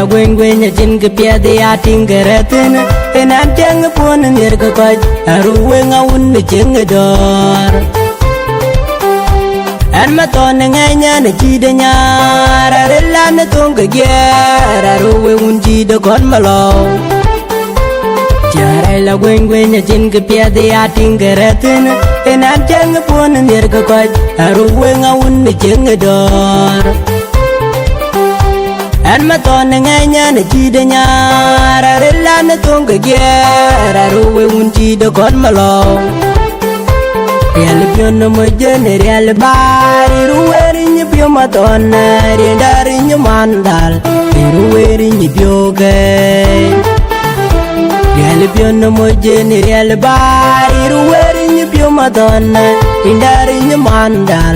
la gwen gwen ya chin ke pia de ya ting geratin en an teng pon ner ko ko aru wen a un ne cheng dor an ma ton ngai nya ne chi de nya ra re la ne tong ke ge ra ru we un chi de kon ma lo jare la gwen gwen ya chin ke pia de ya ting geratin en an teng pon ner ko ko aru wen a un ne cheng dor an ma ton ngai nya ne chi de nya ra re la ne tong ke ge ra ru we un chi de kon ma lo real pio no mo jene real bai ruweri ni pio ma ton re dari ni mandal ruweri ni pio ke real pio no mo jene real bai ruweri ni pio ma ton dari ni mandal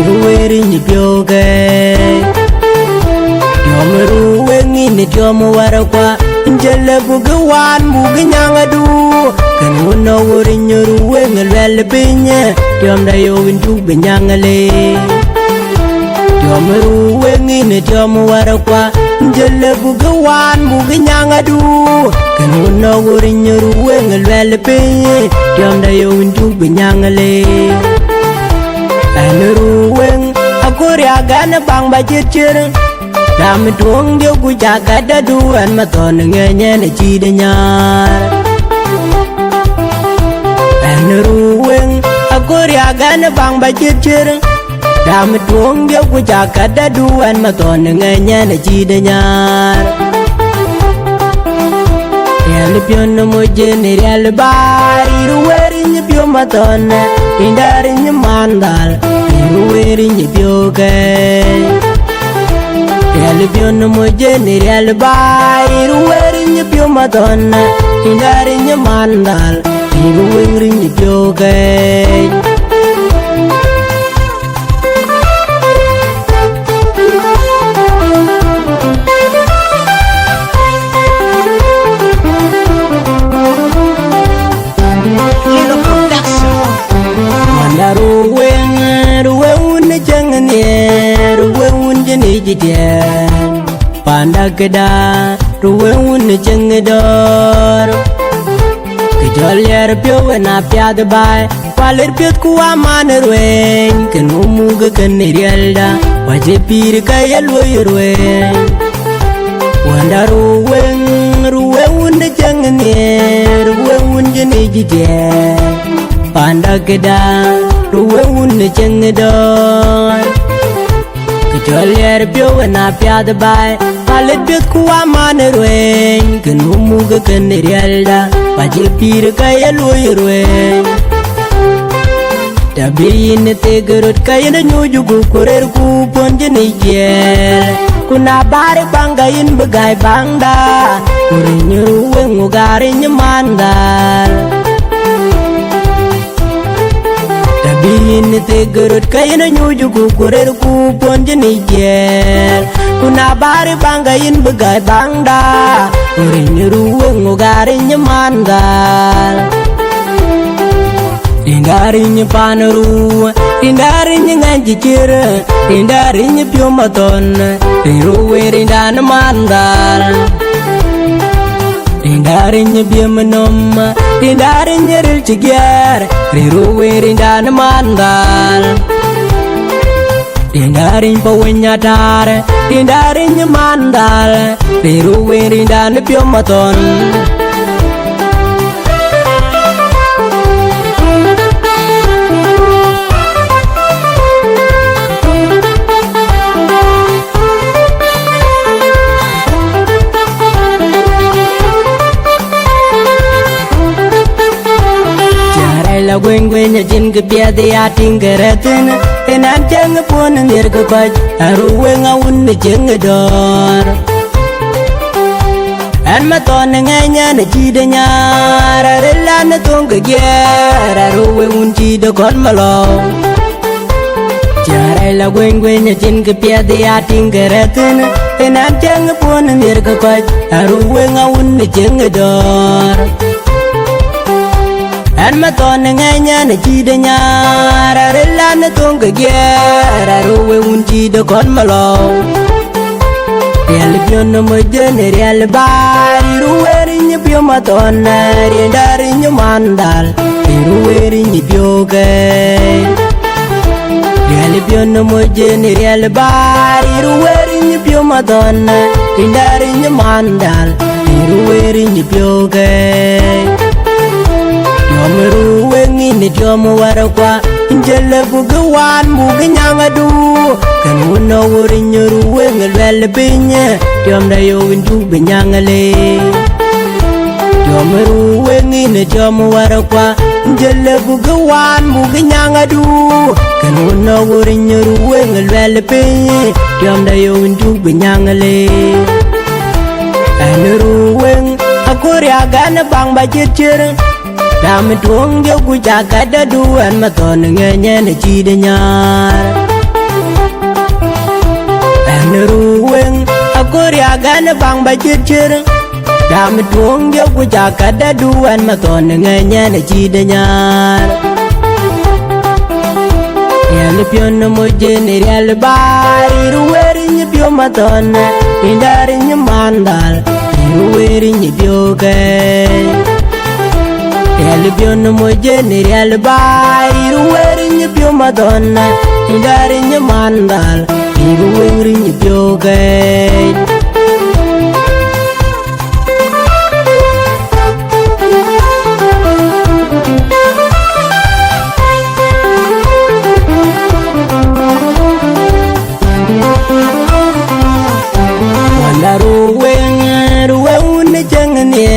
ruweri ni pio ke ruwengi ni jomo warakwa njele bugawan buganyanga du kan wono wori nyoru wengel wel pinye jom da yo windu benyanga le jom ruwengi ni jomo warakwa njele bugawan buganyanga du kan wono wori nyoru wengel wel pinye jom da yo windu benyanga le an ruweng akori agana bang ba chir Ram tuong dio ku jaga da duan ma ton ngenye ne chi de nyar an ruweng akori aga na bang ba chir Ram tuong dio ku jaga da duan ma ton ngenye ne chi de nyar real pio no mo jene real bari ruweri ni pio ma ton indari ni mandal ruweri ni pio ke real pio no mo jene real bai ruweri ni pio ma ton indari ni mandal ruweri ni pio ke Panda keda ruwe un cheng dor kejol yer pyo na pyad bai paler pyot ku aman ruwen ken umug ken rialda waje pir kayel ruwen wanda ruwe un cheng ruwe un jeni jide panda keda ruwe un cheng dor kejol yer pyo na pyad bai palet pyot ku aman ruwen ken umug ken rialda waje pir kayel ruwen tabiin tegerot kayen nyuju ku kurer ku ponjeni gel kuna bare bangayin begai bangda kurinyu ruwen ugare nyamandal tabiin tegerot kayen nyuju ku kurer ku ponjeni gel kuna bare bangayin begai bangda kurinyu ruwen ugare nyamandal Indarinya panaru, indarinya ngaji kira, indarinya pio maton, ruwe rindana mandal. Indarinya pio menom, indarinya ril cigar, ruwe rindana mandal. Indarinya pawenya tar, indarinya mandal, ruwe rindana pio maton. La gwen gwen ya jin ke pia de ya ting geratin en an chang pon ner ko ko aru wen a un ne jeng dor an ma ton ngai nya ne chi de nya ra re la ne tong ke ge ra ru wen un chi de kon ma lo jare la gwen gwen ya jin ke pia de ya ting geratin en an chang pon ner ko ko aru wen a un ne jeng dor an ma ton ngai nya ne chi de nya ra re la ne tong ke ge ra ru we un chi de kon ma lo Real pion no mojen real bari ruweri ni pio maton riendari ni mandal ruweri ni pioge Real pion no mojen real bari ruweri ni pio maton riendari ni mandal ruweri ni pioge Ruwengi ni jomu warakwa Injele bugawan buganyanga du Kanuna wurin ruwengi lwele binye Jom da yo windu binyanga le Jom ruwengi ni jomu warakwa Injele bugawan buganyanga du Kanuna wurin ruwengi lwele binye Jom da yo windu binyanga le Anu ruweng akuri agana bang bajir Dam tuong dia ku jaga da duan maton ngenye ne chi de nyar An ruweng akuri agana bang ba chir Dam tuong dia ku jaga da duan maton ngenye ne chi de nyar Real pion no mojen real bari ruweri ni pio maton indari ni mandal ruweri ni pioge Real pion no mojen real bari ruweri ni pio madonna indari ni mandal ruweri ni pioge Wanda ruweng ni jengni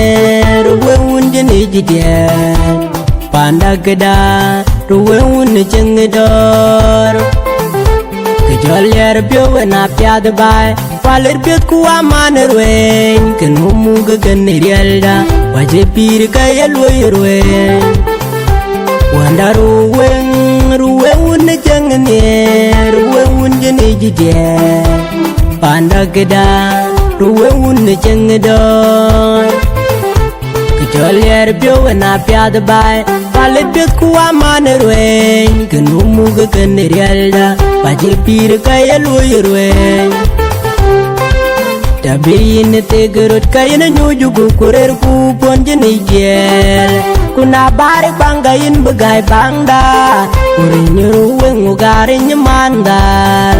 ruweng jeni jidia Panda geda ruweng ni jengdor Kejol yer pio na piad bai Walir piot kuwa man ruweng Kenumu gagan rialda Wajepir kaya luy ruweng Wanda ruweng ni jengni ruweng jeni jidia Panda geda ruweng ni jengdor Kejol yer pio na piad bai Walir piot kuwa man ruweng Kenumu gagan rialda Wajepir kaya luy ruweng Tabiin tegerut kaya na nyujugu kurer kupon jeni jel Kuna bari banggain begai bangda Kurin ruweng ugarin mandal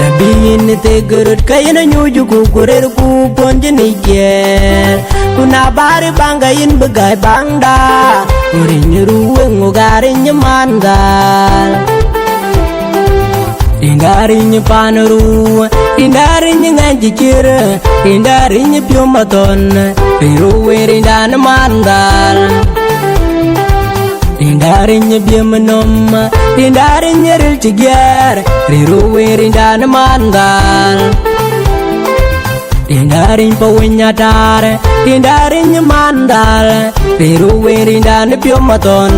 Tabiin tegerut kaya na nyujugu kurer kupon jeni jel Kuna bari banggain begai bangda Kurin ruweng ugarin mandal Indarinya panaru, indarinya ngajikir, indarinya piomaton, piruwe rindana mandal. Indarinya biamenom, indarinya ril cigar, piruwe rindana mandal. Indarinya pawinyatar, indarinya mandal, piruwe rindana piomaton.